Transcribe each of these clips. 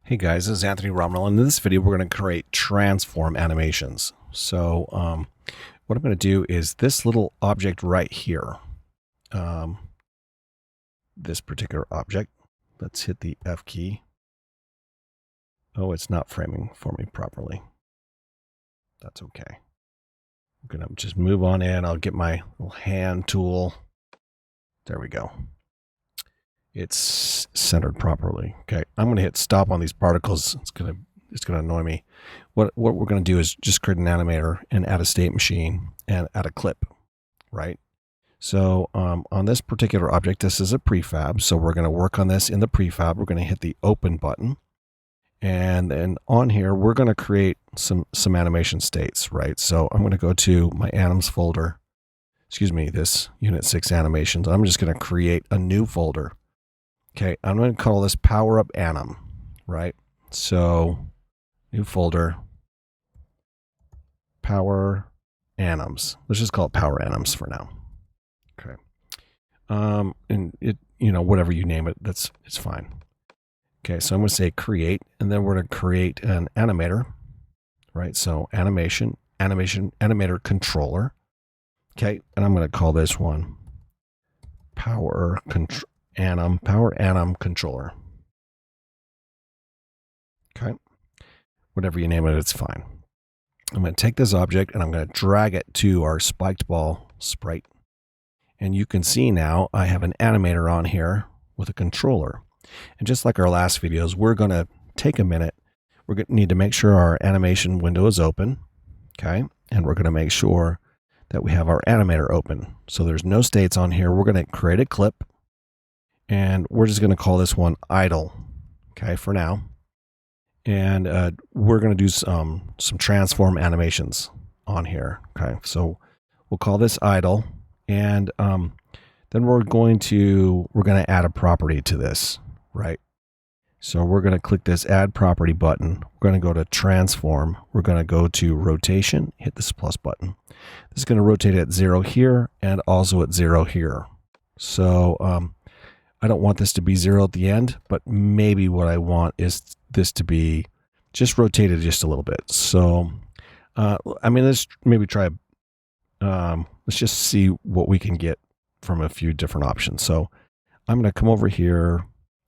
Hey guys, this is Anthony Rommel, and in this video we're going to create transform animations. So what I'm going to do is this little object right here, this particular object, let's hit the F key. Oh, it's not framing for me properly. That's okay. I'm going to just move on in. I'll get my little hand tool. There we go. It's centered properly. Okay, I'm going to hit stop on these particles. It's going to annoy me. What we're going to do is just create an animator and add a state machine and add a clip, right? So on this particular object, this is a prefab. So we're going to work on this in the prefab. We're going to hit the open button. And then on here, we're going to create some animation states, right? So I'm going to go to my anims folder. Excuse me, this Unit 6 animations. I'm just going to create a new folder. Okay, I'm going to call this Power Up Anim, right? So, new folder, Power Anims. Let's just call it Power Anims for now. Okay, and it, whatever you name it, it's fine. Okay, so I'm going to say create, and then we're going to create an animator, right? So animation, animator controller. Okay, and I'm going to call this one Power Anim controller. Okay, whatever you name it, it's fine. I'm going to take this object and I'm going to drag it to our spiked ball sprite. And you can see now I have an animator on here with a controller. And just like our last videos, we're going to take a minute. We're going to need to make sure our animation window is open. Okay, and we're going to make sure that we have our animator open. So there's no states on here. We're going to create a clip. And we're just going to call this one idle, okay, for now. And we're going to do some transform animations on here, okay. So we'll call this idle, and then we're going to add a property to this, right? So we're going to click this Add Property button. We're going to go to Transform. We're going to go to Rotation, hit this plus button. This is going to rotate at 0 here and also at 0 here. So I don't want this to be 0 at the end, but maybe what I want is this to be just rotated just a little bit. So, let's maybe try, let's just see what we can get from a few different options. So I'm going to come over here,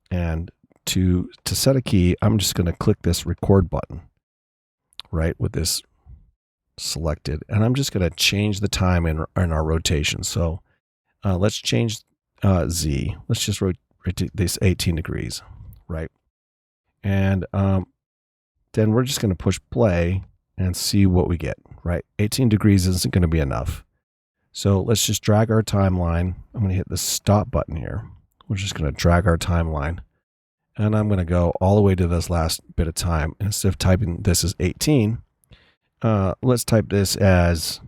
and to set a key, I'm just going to click this record button, right, with this selected. And I'm just going to change the time in our rotation. So let's change Z. Let's just rotate this 18 degrees, right? And then we're just going to push play and see what we get, right? 18 degrees isn't going to be enough. So let's just drag our timeline. I'm going to hit the stop button here. We're just going to drag our timeline. And I'm going to go all the way to this last bit of time. Instead of typing this as 18, let's type this as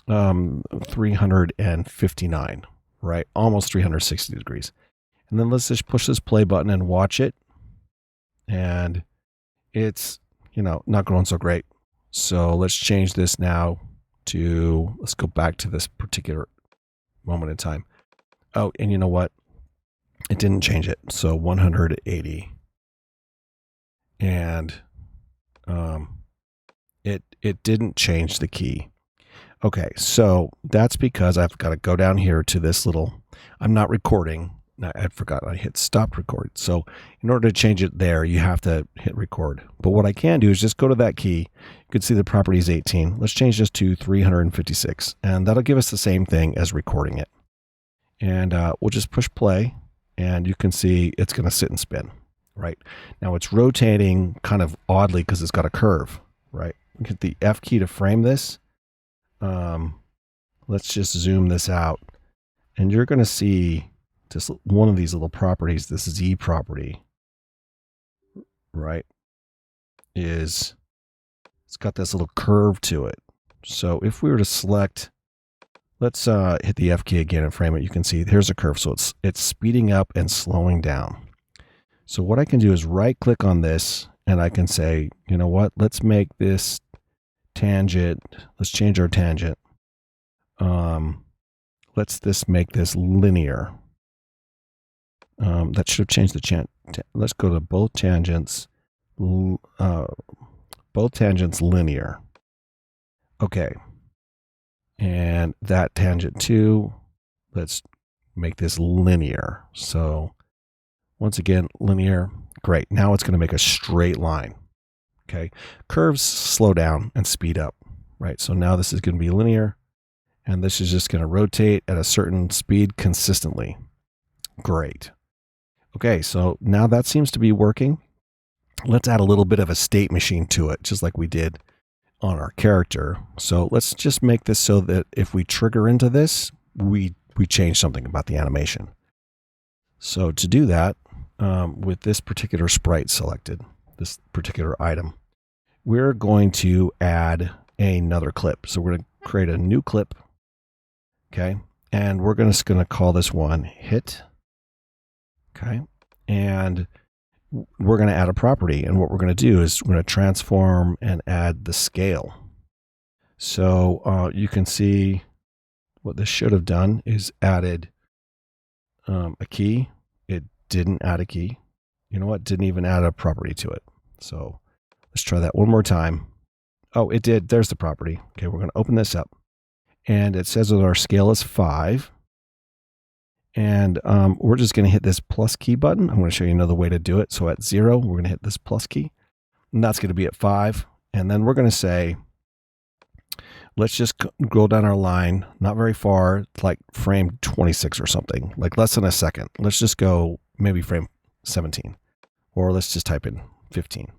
359. Right, almost 360 degrees. And then let's just push this play button and watch it. And it's, not going so great. So let's change this now to, let's go back to this particular moment in time. Oh, and you know what? It didn't change it. So 180. And it didn't change the key. Okay, so that's because I've got to go down here to this little, I'm not recording. I forgot, I hit stop record. So in order to change it there, you have to hit record. But what I can do is just go to that key. You can see the property is 18. Let's change this to 356. And that'll give us the same thing as recording it. And we'll just push play, and you can see it's going to sit and spin, right? Now it's rotating kind of oddly because it's got a curve, right? Hit the F key to frame this. Let's just zoom this out, and you're going to see just one of these little properties, this Z property, right, it's got this little curve to it. So if we were to select, let's hit the F key again and frame it, you can see here's a curve. So it's speeding up and slowing down. So what I can do is right click on this, and I can say, you know what, let's make this tangent, let's change our tangent. Let's make this linear. That should have changed the let's go to both tangents, both tangents linear. Okay. And that tangent 2, let's make this linear. So once again, linear. Great. Now it's going to make a straight line. Okay. Curves slow down and speed up, right? So now this is going to be linear, and this is just going to rotate at a certain speed consistently. Great. Okay, so now that seems to be working. Let's add a little bit of a state machine to it, just like we did on our character. So let's just make this so that if we trigger into this, we change something about the animation. So to do that, with this particular sprite selected, this particular item, we're going to add another clip. So we're going to create a new clip, okay? And we're just going to call this one hit, okay? And we're going to add a property. And what we're going to do is we're going to transform and add the scale. So you can see what this should have done is added a key. It didn't add a key. You know what? Didn't even add a property to it. So let's try that one more time. Oh, it did. There's the property. Okay, we're going to open this up. And it says that our scale is 5. And we're just going to hit this plus key button. I'm going to show you another way to do it. So at 0, we're going to hit this plus key. And that's going to be at 5. And then we're going to say, let's just go down our line, not very far, like frame 26 or something, like less than a second. Let's just go maybe frame 17. Or let's just type in 15.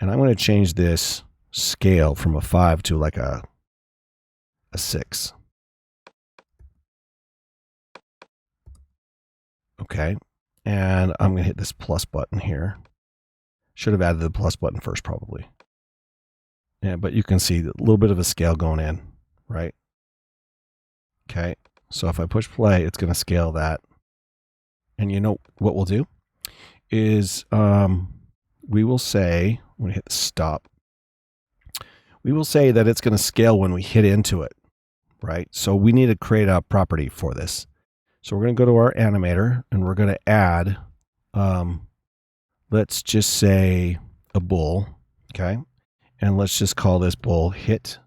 And I'm going to change this scale from a 5 to like a 6. Okay. And I'm going to hit this plus button here. Should have added the plus button first, probably. Yeah, but you can see a little bit of a scale going in, right? Okay. So if I push play, it's going to scale that. And you know what we'll do is we will say, when we hit stop, we will say that it's going to scale when we hit into it, right? So we need to create a property for this. So we're going to go to our animator and we're going to add, let's just say a bool, okay? And let's just call this bool hit,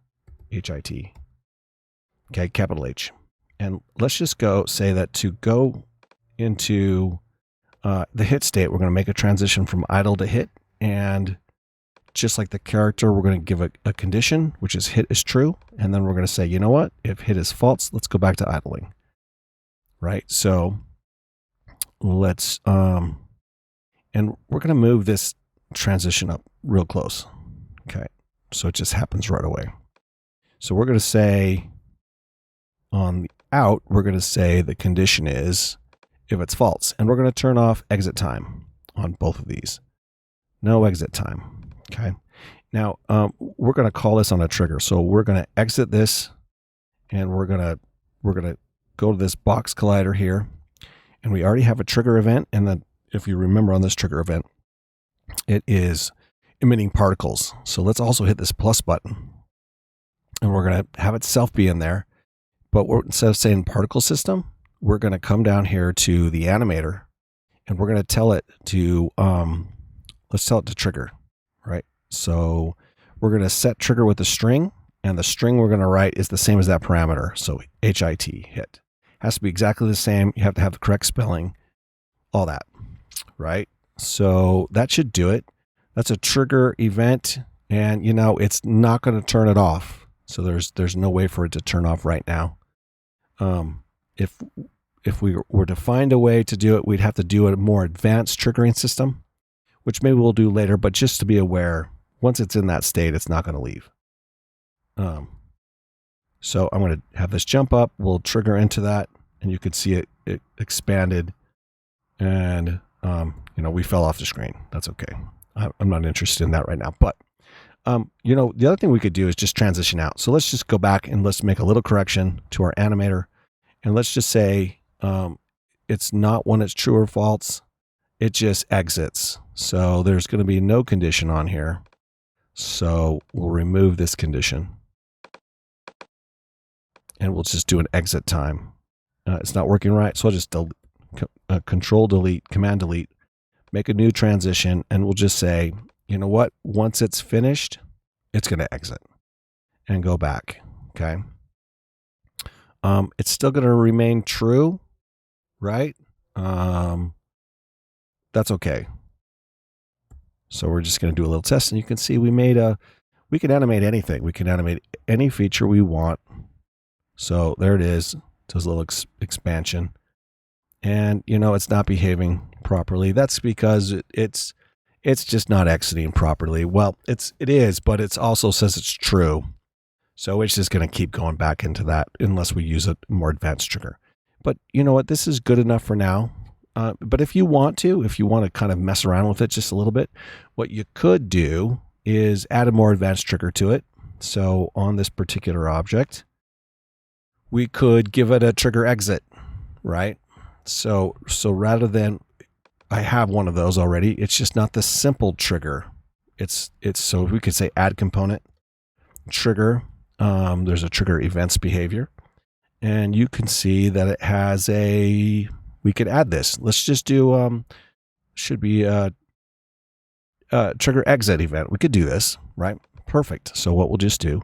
H-I-T, okay, capital H. And let's just go say that to go into the hit state, we're going to make a transition from idle to hit. And just like the character, we're going to give a condition, which is hit is true. And then we're going to say, you know what? If hit is false, let's go back to idling. Right? So let's, and we're going to move this transition up real close. Okay. So it just happens right away. So we're going to say on the out, we're going to say the condition is if it's false. And we're going to turn off exit time on both of these. No exit time. Okay. Now, we're going to call this on a trigger. So we're going to exit this and we're going to go to this box collider here. And we already have a trigger event. And then if you remember on this trigger event, it is emitting particles. So let's also hit this plus button and we're going to have itself be in there. But instead of saying particle system, we're going to come down here to the animator and we're going to tell it to, let's tell it to trigger, right? So we're going to set trigger with a string, and the string we're going to write is the same as that parameter. So HIT, hit. Has to be exactly the same. You have to have the correct spelling, all that, right? So that should do it. That's a trigger event, and you know, it's not going to turn it off. So there's no way for it to turn off right now. If we were to find a way to do it, we'd have to do a more advanced triggering system, which maybe we'll do later, but just to be aware, once it's in that state, it's not going to leave. So I'm going to have this jump up. We'll trigger into that, and you could see it expanded, and you know, we fell off the screen. That's okay. I'm not interested in that right now. But you know, the other thing we could do is just transition out. So let's just go back and let's make a little correction to our animator, and let's just say it's not when it's true or false. It just exits. So there's going to be no condition on here. So we'll remove this condition. And we'll just do an exit time. It's not working right. So I'll just control delete, command delete, make a new transition. And we'll just say you know what? Once it's finished, it's going to exit and go back. Okay. It's still going to remain true, right? That's okay. So we're just going to do a little test, and you can see we can animate anything. We can animate any feature we want. So there it is. Does a little expansion. And, it's not behaving properly. That's because it's just not exiting properly. Well, it is, but it also says it's true. So it's just going to keep going back into that unless we use a more advanced trigger. But you know what? This is good enough for now. But if you want to kind of mess around with it just a little bit, what you could do is add a more advanced trigger to it. So on this particular object, we could give it a trigger exit, right? So rather than, I have one of those already, it's just not the simple trigger. It's so we could say add component, trigger. There's a trigger events behavior, and you can see that it has we could add this. Let's just do, should be a trigger exit event. We could do this, right? Perfect. So what we'll just do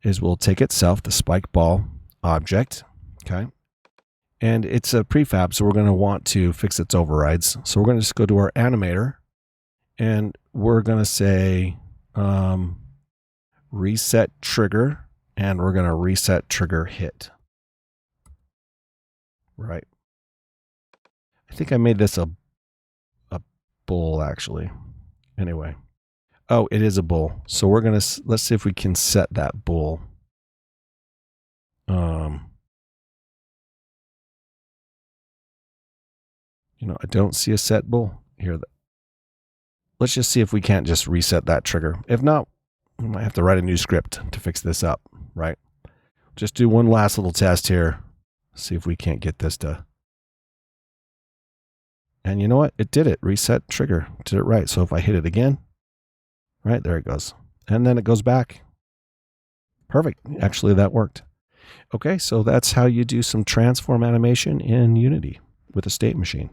is we'll take itself, the spike ball object, okay? And it's a prefab, so we're going to want to fix its overrides. So we're going to just go to our animator, and we're going to say reset trigger, and we're going to reset trigger hit. Right. I think I made this a bull, actually. Anyway. Oh, it is a bull. So we're going to, let's see if we can set that bull. I don't see a set bull here. Let's just see if we can't just reset that trigger. If not, we might have to write a new script to fix this up, right? Just do one last little test here. See if we can't get this to. And you know what? It did it. Reset trigger. Did it right. So if I hit it again, right, there it goes. And then it goes back. Perfect. Actually, that worked. Okay, so that's how you do some transform animation in Unity with a state machine.